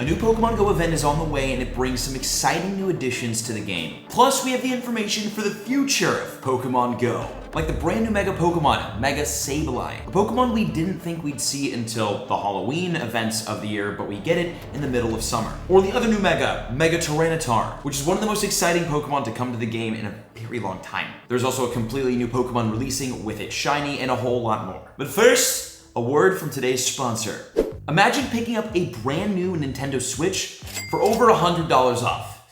A new Pokemon Go event is on the way and it brings some exciting new additions to the game. Plus, we have the information for the future of Pokemon Go, like the brand new Mega Pokemon, Mega Sableye, a Pokemon we didn't think we'd see until the Halloween events of the year, but we get it in the middle of summer. Or the other new Mega, Mega Tyranitar, which is one of the most exciting Pokemon to come to the game in a very long time. There's also a completely new Pokemon releasing with its shiny and a whole lot more. But first, a word from today's sponsor. Imagine picking up a brand new Nintendo Switch for over $100 off.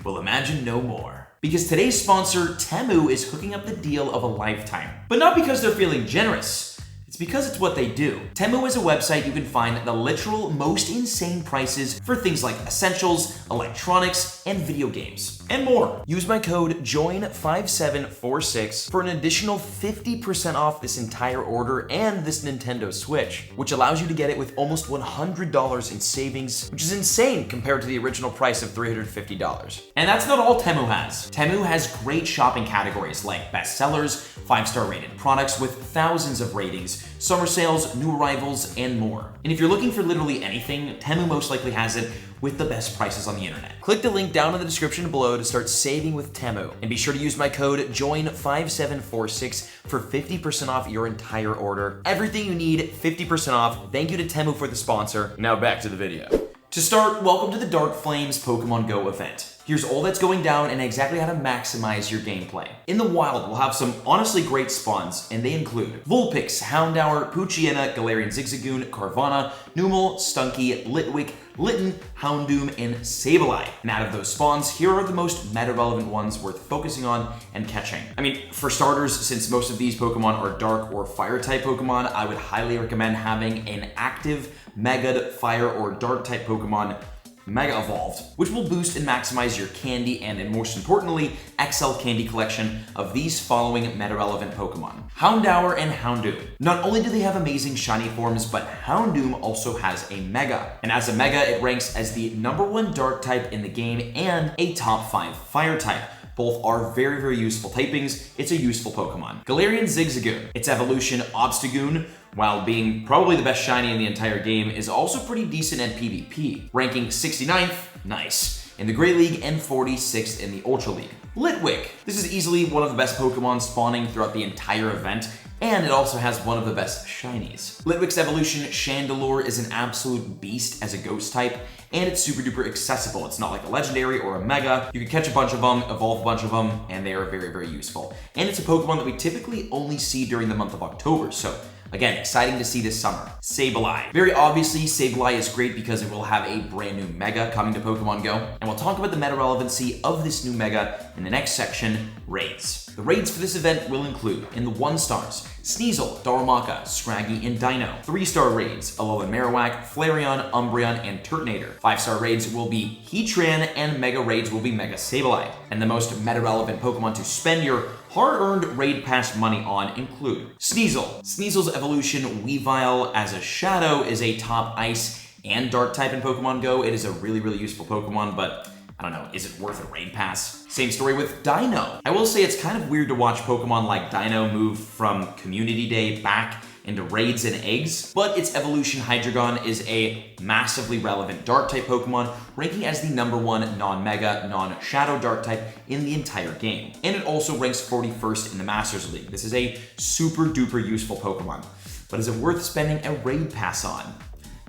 Well, imagine no more. Because today's sponsor, Temu, is hooking up the deal of a lifetime. But not because they're feeling generous. It's because it's what they do. Temu is a website you can find the literal most insane prices for things like essentials, electronics, and video games, and more. Use my code JOIN5746 for an additional 50% off this entire order and this Nintendo Switch, which allows you to get it with almost $100 in savings, which is insane compared to the original price of $350. And that's not all Temu has. Temu has great shopping categories like bestsellers, 5-star rated products with thousands of ratings, summer sales, new arrivals, and more. And if you're looking for literally anything, Temu most likely has it with the best prices on the internet. Click the link down in the description below to start saving with Temu. And be sure to use my code JOIN5746 for 50% off your entire order. Everything you need, 50% off. Thank you to Temu for the sponsor. Now back to the video. To start, welcome to the Dark Flames Pokemon Go event. Here's all that's going down and exactly how to maximize your gameplay. In the wild, we'll have some honestly great spawns, and they include Vulpix, Houndour, Poochyena, Galarian Zigzagoon, Carvanha, Numel, Stunky, Litwick, Litten, Houndoom, and Sableye. And out of those spawns, here are the most meta-relevant ones worth focusing on and catching. I mean, for starters, since most of these Pokemon are Dark or Fire-type Pokemon, I would highly recommend having an active Mega Fire or Dark-type Pokemon Mega Evolved, which will boost and maximize your candy and most importantly, XL candy collection of these following meta-relevant Pokemon. Houndour and Houndoom. Not only do they have amazing shiny forms, but Houndoom also has a Mega. And as a Mega, it ranks as the #1 Dark type in the game and a top 5 Fire type. Both are very, very useful typings. It's a useful Pokemon. Galarian Zigzagoon. Its evolution, Obstagoon, while being probably the best shiny in the entire game, is also pretty decent at PvP, ranking 69th, nice, in the Great League and 46th in the Ultra League. Litwick. This is easily one of the best Pokemon spawning throughout the entire event, and it also has one of the best shinies. Litwick's evolution, Chandelure, is an absolute beast as a ghost type, and it's super duper accessible. It's not like a legendary or a mega. You can catch a bunch of them, evolve a bunch of them, and they are very, very useful. And it's a Pokemon that we typically only see during the month of October, so again, exciting to see this summer. Sableye. Very obviously, Sableye is great because it will have a brand new Mega coming to Pokemon Go, and we'll talk about the meta relevancy of this new Mega in the next section, raids. The raids for this event will include, in the 1 stars, Sneasel, Darumaka, Scraggy, and Dino. 3-star raids, Alolan Marowak, Flareon, Umbreon, and Turtonator. 5-star raids will be Heatran, and Mega raids will be Mega Sableye. And the most meta-relevant Pokemon to spend your hard-earned raid pass money on include Sneasel. Sneasel's evolution, Weavile, as a Shadow, is a top Ice and Dark type in Pokemon Go. It is a really, really useful Pokemon, but I don't know, is it worth a raid pass? Same story with Dino. I will say it's kind of weird to watch Pokemon like Dino move from Community Day back into raids and eggs, but its evolution, Hydreigon, is a massively relevant Dark-type Pokemon, ranking as the #1 non-Mega, non-Shadow Dark type in the entire game. And it also ranks 41st in the Masters League. This is a super duper useful Pokemon, but is it worth spending a raid pass on?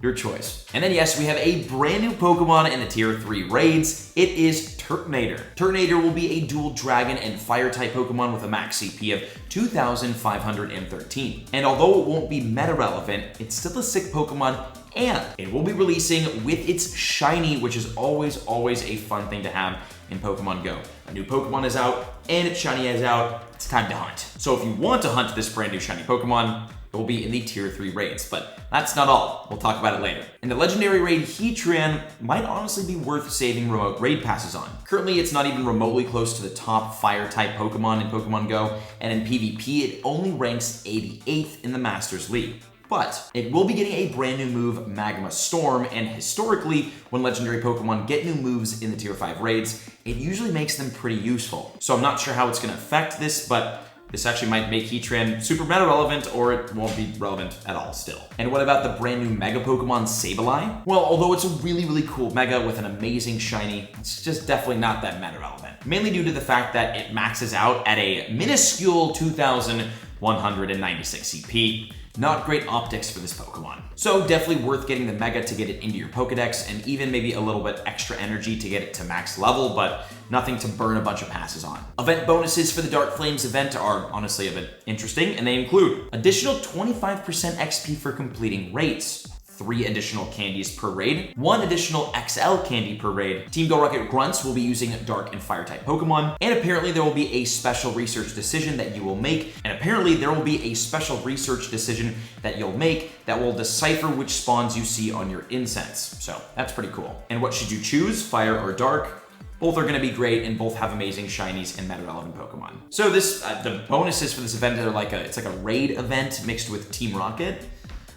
Your choice. And then yes, we have a brand new Pokemon in the tier 3 raids. It is Turtonator. Turtonator will be a dual dragon and fire type Pokemon with a max CP of 2,513. And although it won't be meta relevant, it's still a sick Pokemon, and it will be releasing with its shiny, which is always a fun thing to have in Pokemon Go. A new Pokemon is out and its shiny is out. It's time to hunt. So if you want to hunt this brand new shiny Pokemon, it will be in the tier 3 raids, but that's not all. We'll talk about it later. And the legendary raid Heatran might honestly be worth saving remote raid passes on. Currently, it's not even remotely close to the top fire type Pokemon in Pokemon Go, and in PvP, it only ranks 88th in the Masters League. But it will be getting a brand new move, Magma Storm, and historically, when legendary Pokemon get new moves in the tier 5 raids, it usually makes them pretty useful. So I'm not sure how it's going to affect this, but This actually might make Heatran super meta relevant, or it won't be relevant at all still. And what about the brand new Mega Pokemon Sableye? Well, although it's a really cool Mega with an amazing shiny, it's just definitely not that meta relevant. Mainly due to the fact that it maxes out at a minuscule 2,196 CP. Not great optics for this Pokemon. So definitely worth getting the Mega to get it into your Pokedex, and even maybe a little bit extra energy to get it to max level, but nothing to burn a bunch of passes on. Event bonuses for the Dark Flames event are honestly a bit interesting, and they include additional 25% XP for completing raids, 3 additional candies per raid, 1 additional XL candy per raid. Team Go Rocket Grunts will be using Dark and Fire type Pokemon, and apparently there will be a special research decision that you will make, and apparently there will be a special research decision that you'll make that will decipher which spawns you see on your incense. So that's pretty cool. And what should you choose, Fire or Dark? Both are going to be great, and both have amazing shinies and meta-relevant Pokemon. So this, the bonuses for this event are it's like a raid event mixed with Team Rocket.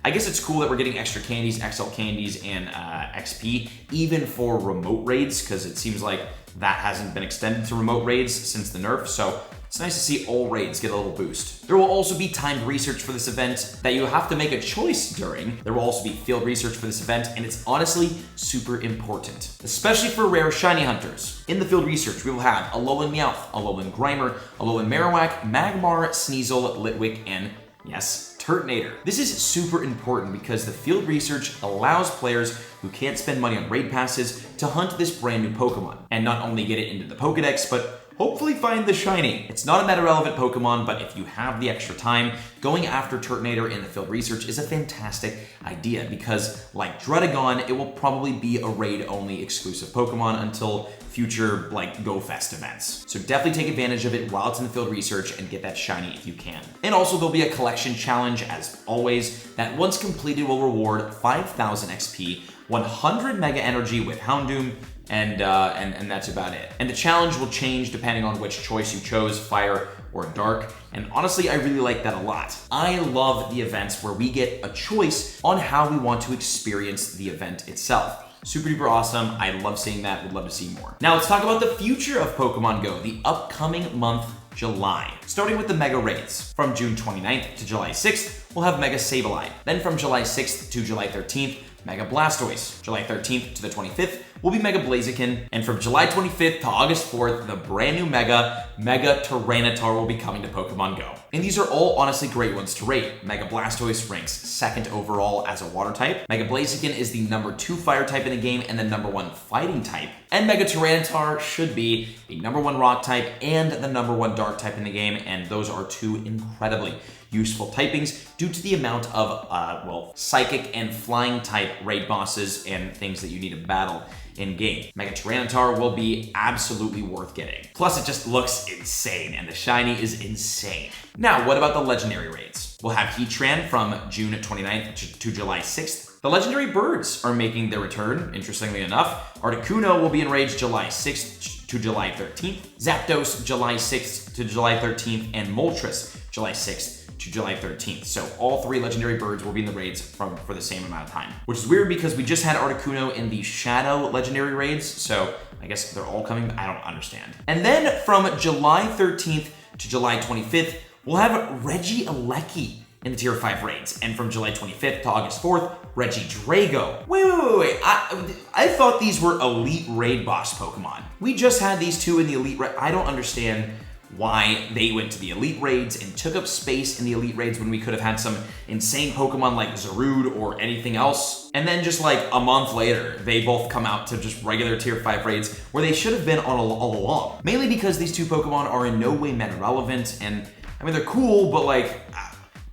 I guess it's cool that we're getting extra candies, XL candies, and XP, even for remote raids, because it seems like that hasn't been extended to remote raids since the nerf, so it's nice to see all raids get a little boost. There will also be timed research for this event that you have to make a choice during. There will also be field research for this event, and it's honestly super important, especially for rare shiny hunters. In the field research, we will have Alolan Meowth, Alolan Grimer, Alolan Marowak, Magmar, Sneasel, Litwick, and yes, Turtonator. This is super important because the field research allows players who can't spend money on raid passes to hunt this brand new Pokemon, and not only get it into the Pokedex, but hopefully find the shiny. It's not a meta-relevant Pokemon, but if you have the extra time, going after Turtonator in the field research is a fantastic idea because, like Druddigon, it will probably be a raid-only exclusive Pokemon until future, Go Fest events. So definitely take advantage of it while it's in the field research and get that shiny if you can. And also there'll be a collection challenge, as always, that once completed will reward 5,000 XP, 100 Mega Energy with Houndoom, and that's about it. And the challenge will change depending on which choice you chose, Fire or Dark, and honestly, I really like that a lot. I love the events where we get a choice on how we want to experience the event itself. Super duper awesome. I love seeing that. Would love to see more. Now let's talk about the future of Pokemon Go, the upcoming month, July. Starting with the Mega Raids. From June 29th to July 6th, we'll have Mega Sableye. Then from July 6th to July 13th, Mega Blastoise. July 13th to the 25th will be Mega Blaziken, and from July 25th to August 4th, the brand new Mega Tyranitar will be coming to Pokemon Go. And these are all honestly great ones to rate. Mega Blastoise ranks 2nd overall as a water type. Mega Blaziken is the number 2 fire type in the game and the number 1 fighting type. And Mega Tyranitar should be the number 1 rock type and the number 1 dark type in the game, and those are 2 incredibly useful typings due to the amount of, psychic and flying type raid bosses and things that you need to battle in-game. Mega Tyranitar will be absolutely worth getting. Plus, it just looks insane, and the shiny is insane. Now, what about the legendary raids? We'll have Heatran from June 29th to July 6th. The legendary birds are making their return, interestingly enough. Articuno will be in raids July 6th to July 13th. Zapdos, July 6th to July 13th, and Moltres, July 6th to July 13th. So all 3 legendary birds will be in the raids for the same amount of time, which is weird because we just had Articuno in the Shadow legendary raids, so I guess they're all coming. I don't understand. And then from July 13th to July 25th, we'll have Regieleki in the Tier 5 raids. And from July 25th to August 4th, Regidrago. Wait. I thought these were elite raid boss Pokemon. We just had these 2 in the elite raid. I don't understand why they went to the elite raids and took up space in the elite raids when we could have had some insane Pokemon like Zarude or anything else. And then just a month later, they both come out to just regular Tier 5 raids where they should have been on all along. Mainly because these 2 Pokemon are in no way meta relevant, and I mean, they're cool, but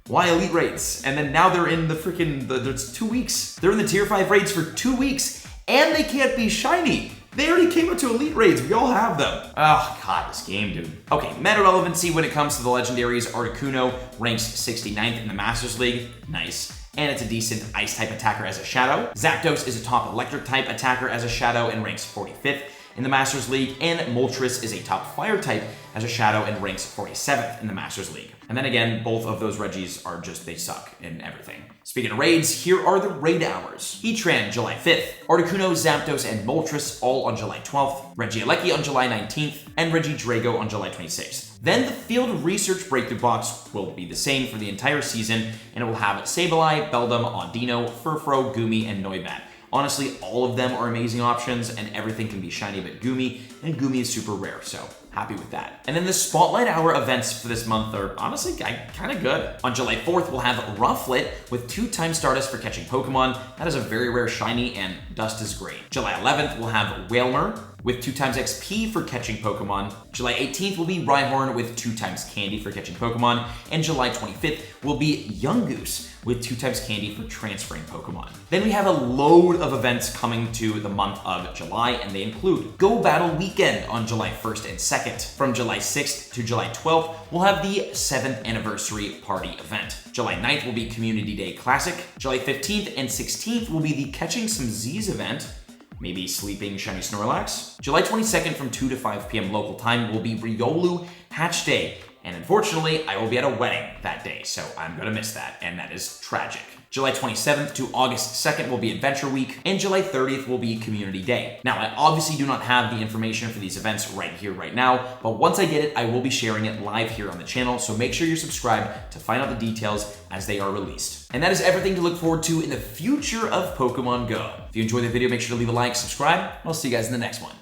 why elite raids? And then now they're in there's 2 weeks. They're in the Tier 5 raids for 2 weeks, and they can't be shiny. They already came out to elite raids. We all have them. Oh, God, this game, dude. Okay, meta relevancy when it comes to the legendaries. Articuno ranks 69th in the Masters League. Nice. And it's a decent ice type attacker as a shadow. Zapdos is a top electric type attacker as a shadow and ranks 45th. in the Masters League, and Moltres is a top fire type as a shadow and ranks 47th in the Masters League. And then again, both of those Reggies are just, they suck in everything. Speaking of raids, here are the raid hours. Heatran, July 5th. Articuno, Zapdos, and Moltres all on July 12th. Regieleki on July 19th. And Regidrago on July 26th. Then the Field Research Breakthrough Box will be the same for the entire season, and it will have Sableye, Beldum, Audino, Furfrou, Goomy, and Noibat. Honestly, all of them are amazing options, and everything can be shiny but Goomy, and Goomy is super rare, so happy with that. And then the Spotlight Hour events for this month are honestly kind of good. On July 4th, we'll have Rufflet with 2x Stardust for catching Pokemon. That is a very rare shiny, and Dust is great. July 11th, we'll have Wailmer with 2x XP for catching Pokemon. July 18th will be Rhyhorn with 2x Candy for catching Pokemon. And July 25th will be Yungoos with 2x Candy for transferring Pokemon. Then we have a load of events coming to the month of July, and they include Go Battle Weekend on July 1st and 2nd. From July 6th to July 12th, we'll have the 7th Anniversary Party event. July 9th will be Community Day Classic. July 15th and 16th will be the Catching Some Z's event. Maybe Sleeping Shiny Snorlax. July 22nd from 2 to 5 p.m. local time will be Riolu Hatch Day. And unfortunately, I will be at a wedding that day, so I'm gonna miss that, and that is tragic. July 27th to August 2nd will be Adventure Week, and July 30th will be Community Day. Now, I obviously do not have the information for these events right here, right now, but once I get it, I will be sharing it live here on the channel, so make sure you're subscribed to find out the details as they are released. And that is everything to look forward to in the future of Pokemon Go. If you enjoyed the video, make sure to leave a like, subscribe, and I'll see you guys in the next one.